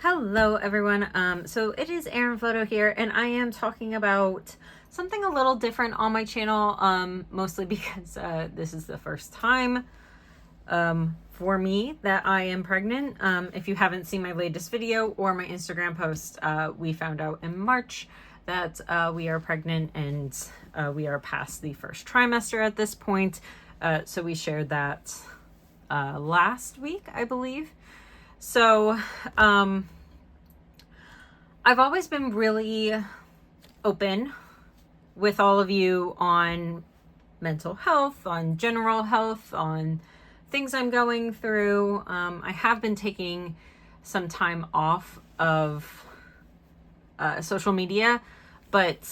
Hello everyone. So it is Erin Floto here, and I am talking about something a little different on my channel, mostly because this is the first time for me that I am pregnant. If you haven't seen my latest video or my Instagram post, we found out in March that we are pregnant, and we are past the first trimester at this point. So we shared that last week, I believe. So, I've always been really open with all of you on mental health, on general health, on things I'm going through. I have been taking some time off of social media, but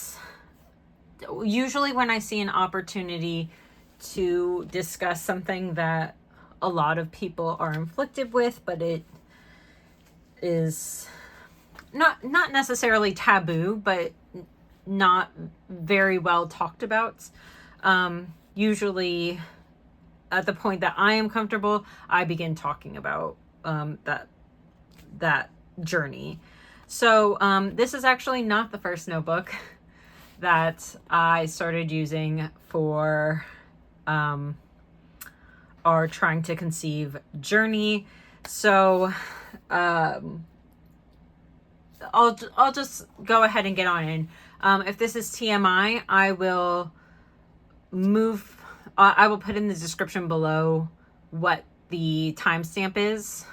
usually when I see an opportunity to discuss something that a lot of people are inflicted with, but it is not necessarily taboo, but not very well talked about. Usually at the point that I am comfortable, I begin talking about that journey. So this is actually not the first notebook that I started using for our trying to conceive journey. So I'll just go ahead and get on in. If this is TMI, I will put in the description below what the timestamp is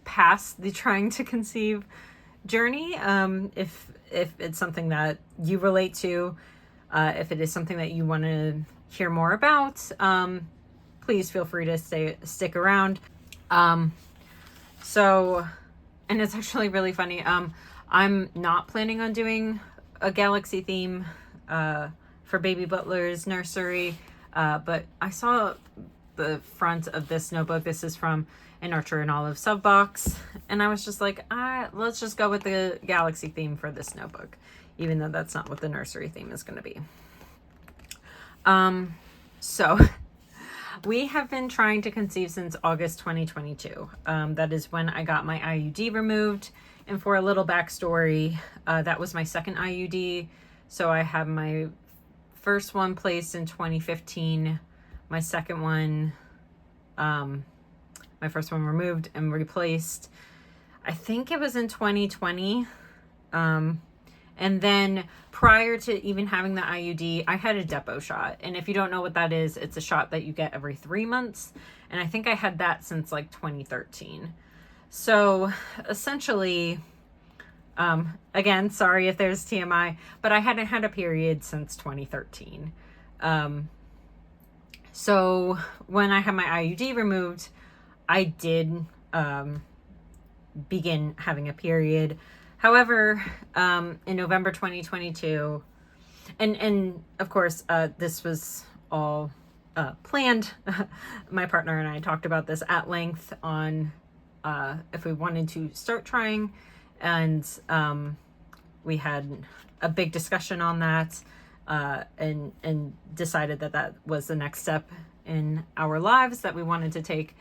past the trying to conceive journey. If it's something that you relate to, if it is something that you want to hear more about, please feel free to stick around. And it's actually really funny. I'm not planning on doing a galaxy theme for Baby Butler's nursery, but I saw the front of this notebook. This is from an Archer and Olive sub box, and I was just like, let's just go with the galaxy theme for this notebook, even though that's not what the nursery theme is going to be. So we have been trying to conceive since August 2022. That is when I got my IUD removed. And for a little backstory, that was my second IUD. So I had my first one placed in 2015, my second one, my first one removed and replaced, I think it was in 2020. And then prior to even having the IUD, I had a depot shot. And if you don't know what that is, it's a shot that you get every 3 months. And I think I had that since like 2013. So essentially, again, sorry if there's TMI, but I hadn't had a period since 2013. So when I had my IUD removed, I did begin having a period. However, in November 2022, and of course, this was all planned. My partner and I talked about this at length on if we wanted to start trying, and we had a big discussion on that, and decided that was the next step in our lives that we wanted to take.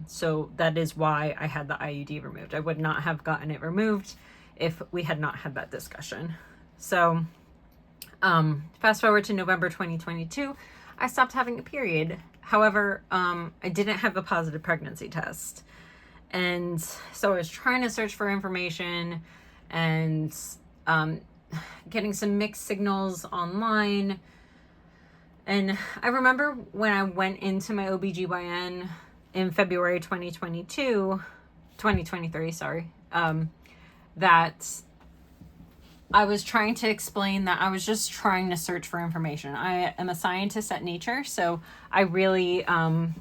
So that is why I had the IUD removed. I would not have gotten it removed if we had not had that discussion. So fast forward to November 2022, I stopped having a period. However, I didn't have a positive pregnancy test. And so I was trying to search for information and getting some mixed signals online. And I remember when I went into my OBGYN in February 2023, that I was trying to explain that I was just trying to search for information. I am a scientist at nature, so I really, I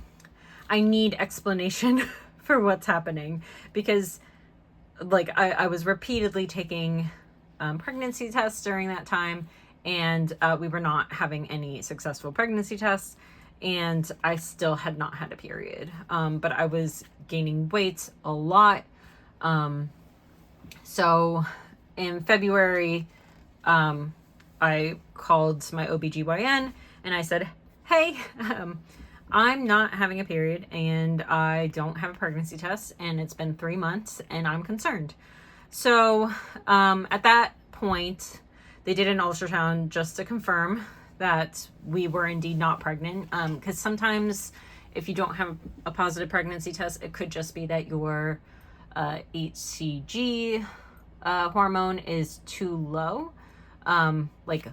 need explanation for what's happening, because like I was repeatedly taking pregnancy tests during that time, and we were not having any successful pregnancy tests, and I still had not had a period, but I was gaining weight a lot. So in February, I called my OBGYN and I said, hey, I'm not having a period and I don't have a pregnancy test, and it's been 3 months and I'm concerned. So at that point, they did an ultrasound just to confirm that we were indeed not pregnant. Because sometimes if you don't have a positive pregnancy test, it could just be that your HCG hormone is too low, like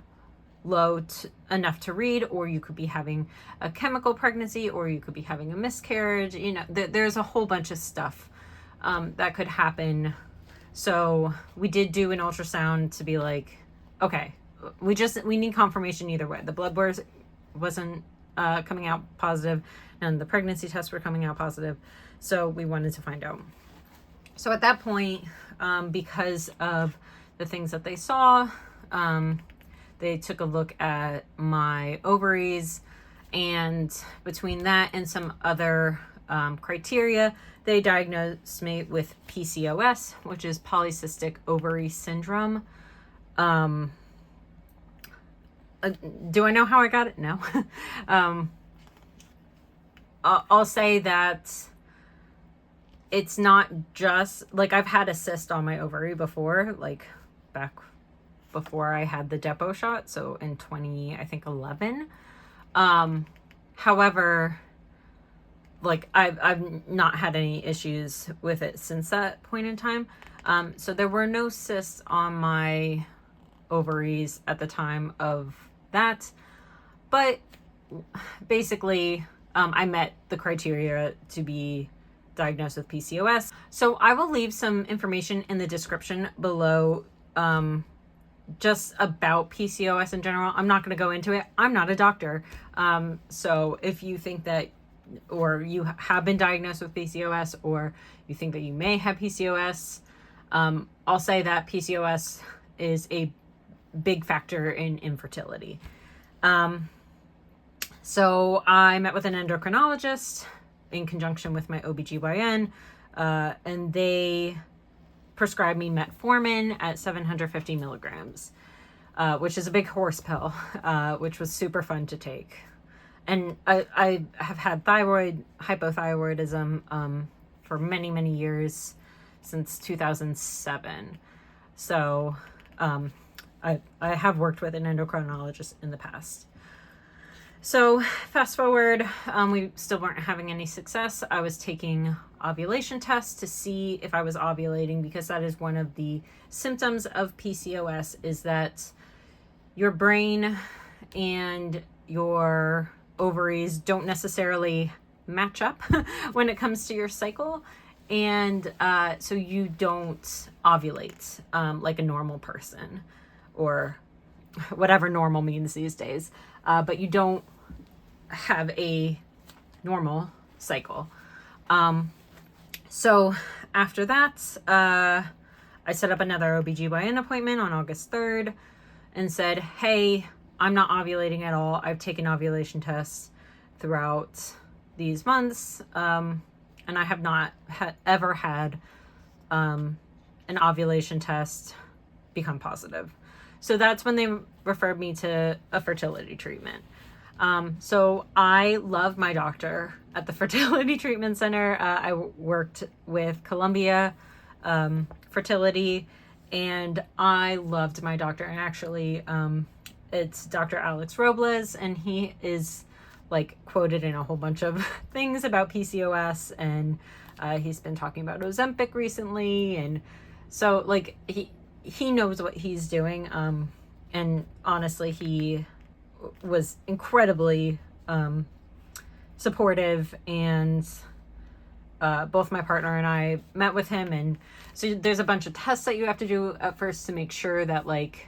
low enough to read, or you could be having a chemical pregnancy, or you could be having a miscarriage. You know, there's a whole bunch of stuff that could happen. So we did do an ultrasound to be like, okay, we need confirmation either way. The blood wasn't coming out positive, and the pregnancy tests were coming out positive. So we wanted to find out. So at that point, because of the things that they saw, they took a look at my ovaries, and between that and some other criteria, they diagnosed me with PCOS, which is polycystic ovary syndrome. Do I know how I got it? No. I'll say that it's not just, like, I've had a cyst on my ovary before, like back before I had the Depo shot, so in 2011. However, like, I've not had any issues with it since that point in time. So there were no cysts on my ovaries at the time of that, but basically I met the criteria to be diagnosed with PCOS. So I will leave some information in the description below just about PCOS in general. I'm not going to go into it. I'm not a doctor. So if you think that, or you have been diagnosed with PCOS, or you think that you may have PCOS, I'll say that PCOS is a big factor in infertility. So I met with an endocrinologist in conjunction with my OBGYN, and they prescribed me metformin at 750 milligrams, which is a big horse pill, which was super fun to take. And I have had hypothyroidism for many, many years, since 2007. So I have worked with an endocrinologist in the past. So fast forward, we still weren't having any success. I was taking ovulation tests to see if I was ovulating, because that is one of the symptoms of PCOS, is that your brain and your ovaries don't necessarily match up when it comes to your cycle. And so you don't ovulate like a normal person, or whatever normal means these days. But you don't have a normal cycle. So after that, I set up another OBGYN appointment on August 3rd and said, hey, I'm not ovulating at all. I've taken ovulation tests throughout these months, and I have not ever had an ovulation test become positive. So that's when they referred me to a fertility treatment. So I love my doctor at the fertility treatment center. I worked with Columbia Fertility, and I loved my doctor. And actually, it's Dr. Alex Robles, and he is like quoted in a whole bunch of things about PCOS, and he's been talking about Ozempic recently, and so like he knows what he's doing. And honestly, he was incredibly supportive, and both my partner and I met with him. And so there's a bunch of tests that you have to do at first to make sure that like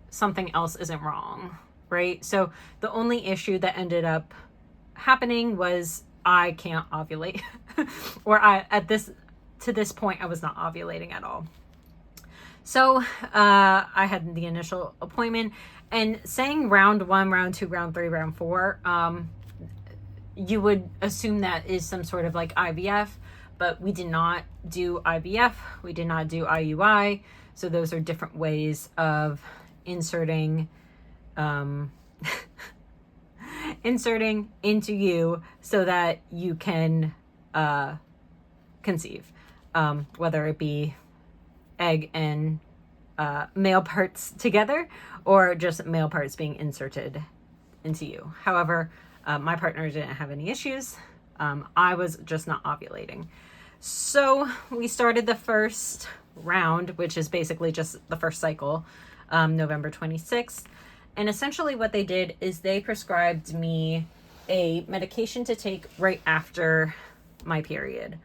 something else isn't wrong, right? So the only issue that ended up happening was I can't ovulate or to this point I was not ovulating at all. So I had the initial appointment, and saying round 1, round 2, round 3, round 4, you would assume that is some sort of like IVF, but we did not do IVF. We did not do IUI. So those are different ways of inserting inserting into you so that you can conceive, whether it be egg and male parts together or just male parts being inserted into you. However, my partner didn't have any issues. I was just not ovulating. So we started the first round, which is basically just the first cycle, November 26th. And essentially what they did is they prescribed me a medication to take right after my period.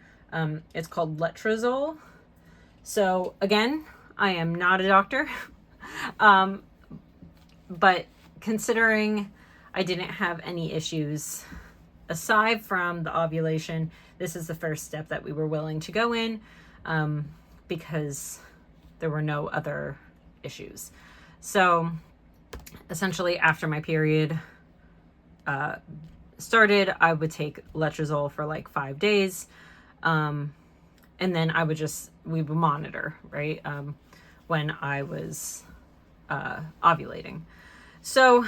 It's called letrozole. So again, I am not a doctor, but considering I didn't have any issues aside from the ovulation, this is the first step that we were willing to go in, because there were no other issues. So essentially after my period started, I would take letrozole for like 5 days. And then we would monitor, right? When I was ovulating. So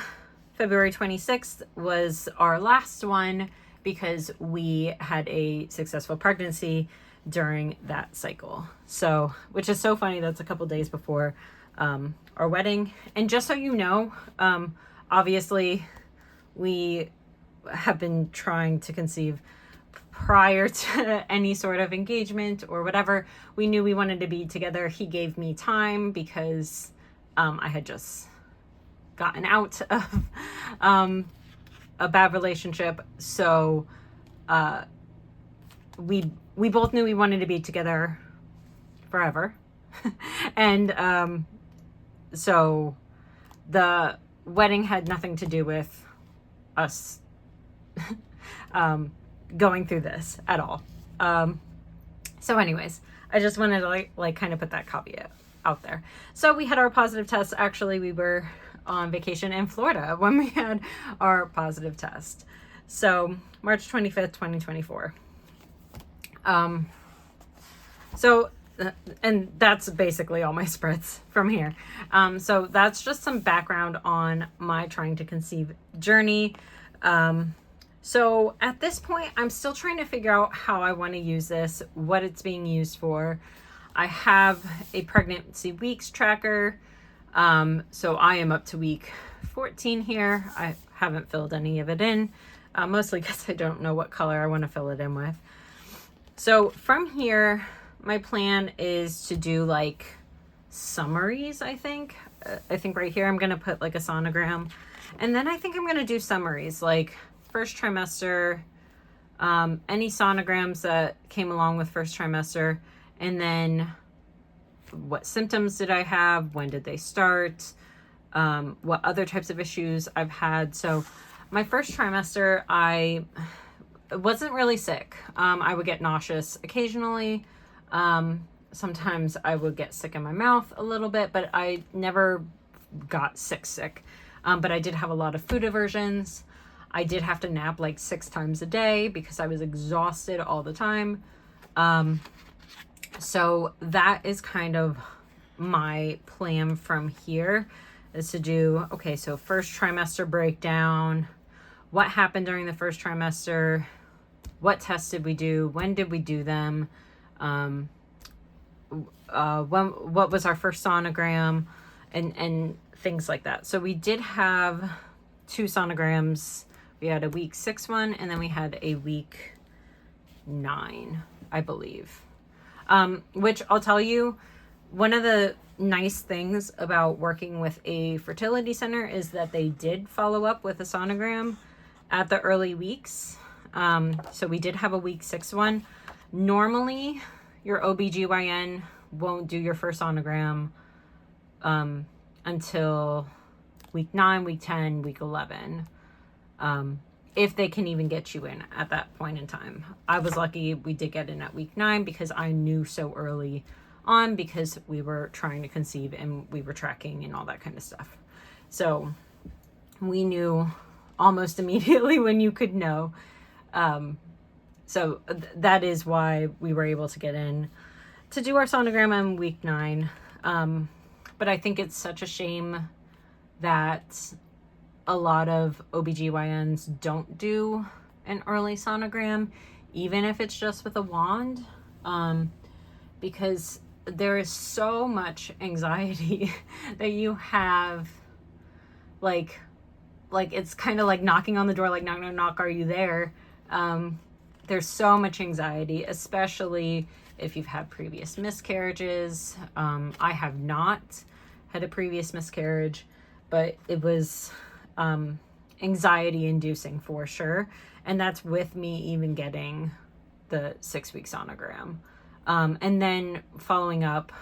February 26th was our last one because we had a successful pregnancy during that cycle. So, which is so funny, that's a couple days before our wedding. And just so you know, obviously we have been trying to conceive prior to any sort of engagement or whatever. We knew we wanted to be together. He gave me time because I had just gotten out of a bad relationship. So we both knew we wanted to be together forever. And so the wedding had nothing to do with us going through this at all. So anyways, I just wanted to like kind of put that caveat out there. So we had our positive test. Actually, we were on vacation in Florida when we had our positive test. So March 25th, 2024. And that's basically all my spreads from here. So that's just some background on my trying to conceive journey. So at this point, I'm still trying to figure out how I want to use this, what it's being used for. I have a pregnancy weeks tracker. So I am up to week 14 here. I haven't filled any of it in, mostly because I don't know what color I want to fill it in with. So from here, my plan is to do like summaries, I think. I think right here I'm going to put like a sonogram. And then I think I'm going to do summaries like first trimester, any sonograms that came along with first trimester, and then what symptoms did I have? When did they start? What other types of issues I've had. So my first trimester, I wasn't really sick. I would get nauseous occasionally. Sometimes I would get sick in my mouth a little bit, but I never got sick. But I did have a lot of food aversions. I did have to nap like 6 times a day because I was exhausted all the time. So that is kind of my plan from here, is to do, okay, so first trimester breakdown, what happened during the first trimester, what tests did we do, when did we do them, what was our first sonogram, and things like that. So we did have 2 sonograms. We had a week 6 one, and then we had a week 9, I believe. Which I'll tell you, one of the nice things about working with a fertility center is that they did follow up with a sonogram at the early weeks. So we did have a week 6 one. Normally, your OBGYN won't do your first sonogram until week 9, week 10, week 11. If they can even get you in at that point in time. I was lucky we did get in at week 9 because I knew so early on, because we were trying to conceive and we were tracking and all that kind of stuff. So we knew almost immediately when you could know. So that is why we were able to get in to do our sonogram on week 9. But I think it's such a shame that a lot of OBGYNs don't do an early sonogram, even if it's just with a wand, because there is so much anxiety that you have, like it's kind of like knocking on the door, like knock, knock, knock, are you there? There's so much anxiety, especially if you've had previous miscarriages. I have not had a previous miscarriage, but it was anxiety inducing for sure. And that's with me even getting the 6-week sonogram. And then following up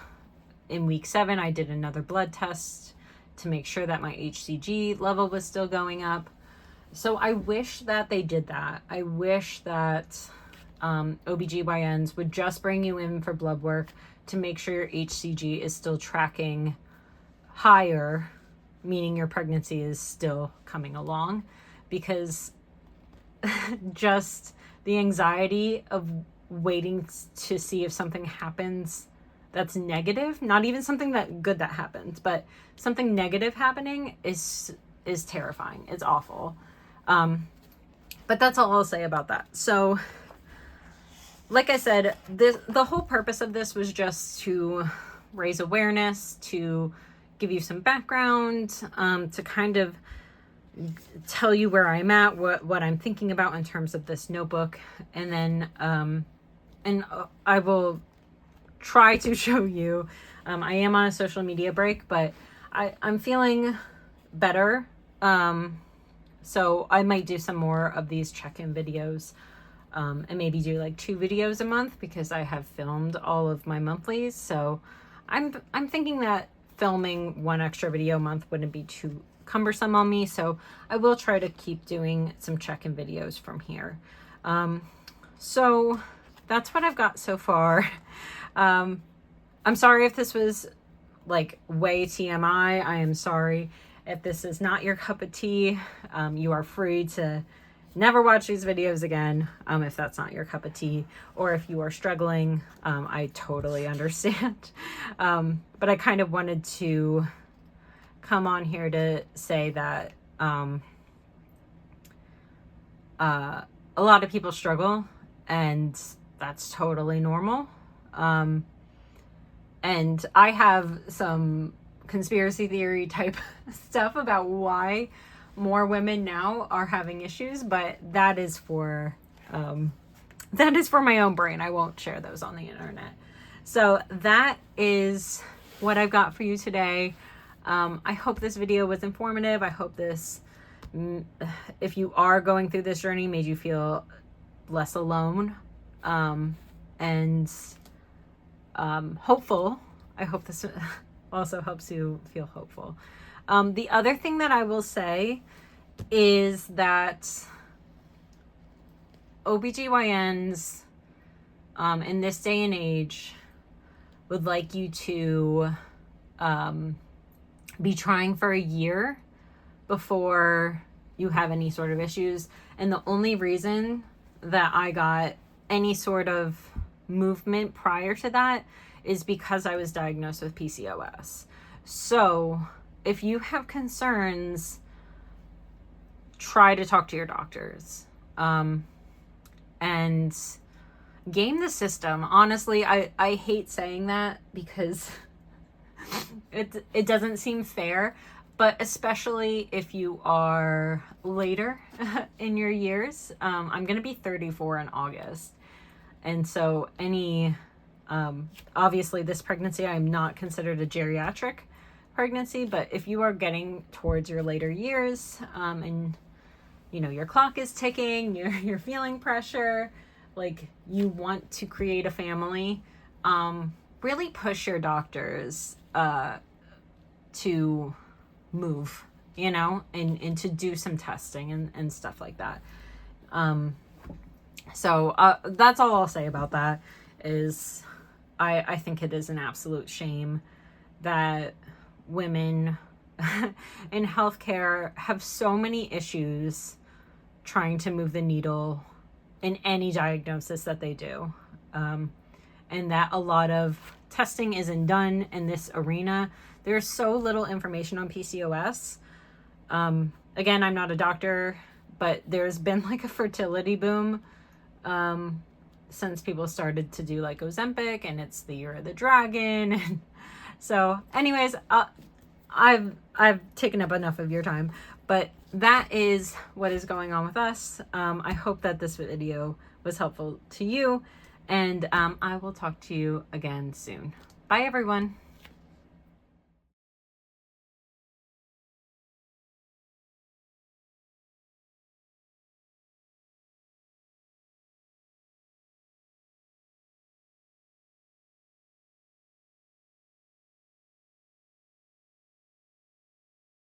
in week 7, I did another blood test to make sure that my HCG level was still going up. So I wish that they did that. I wish that OBGYNs would just bring you in for blood work to make sure your HCG is still tracking higher, meaning your pregnancy is still coming along, because just the anxiety of waiting to see if something happens that's negative, not even something that good that happens, but something negative happening is terrifying. It's awful. But that's all I'll say about that. So like I said, the whole purpose of this was just to raise awareness, to give you some background, to kind of tell you where I'm at, what I'm thinking about in terms of this notebook. And then, I will try to show you, I am on a social media break, but I'm feeling better. So I might do some more of these check-in videos, and maybe do like 2 videos a month, because I have filmed all of my monthlies. So I'm thinking that filming 1 extra video a month wouldn't be too cumbersome on me. So I will try to keep doing some check-in videos from here. So that's what I've got so far. I'm sorry if this was like way TMI. I am sorry if this is not your cup of tea. You are free to never watch these videos again, if that's not your cup of tea, or if you are struggling. I totally understand. But I kind of wanted to come on here to say that a lot of people struggle, and that's totally normal. And I have some conspiracy theory type stuff about why more women now are having issues, but that is for my own brain. I won't share those on the internet. So that is what I've got for you today. I hope this video was informative. I hope this, if you are going through this journey, made you feel less alone, and hopeful. I hope this also helps you feel hopeful. The other thing that I will say is that OBGYNs in this day and age would like you to be trying for a year before you have any sort of issues. And the only reason that I got any sort of movement prior to that is because I was diagnosed with PCOS. So if you have concerns, try to talk to your doctors, and game the system. Honestly, I hate saying that because it doesn't seem fair, but especially if you are later in your years. I'm going to be 34 in August. And so obviously this pregnancy, I'm not considered a geriatric pregnancy, but if you are getting towards your later years, and you know, your clock is ticking, you're feeling pressure, like you want to create a family, really push your doctors, to move, you know, and to do some testing and stuff like that. So that's all I'll say about that is I think it is an absolute shame that women in healthcare have so many issues trying to move the needle in any diagnosis that they do. And that a lot of testing isn't done in this arena. There's so little information on PCOS. Again, I'm not a doctor, but there's been like a fertility boom since people started to do like Ozempic, and it's the year of the dragon. So anyways, I've taken up enough of your time, but that is what is going on with us. I hope that this video was helpful to you, and I will talk to you again soon. Bye, everyone.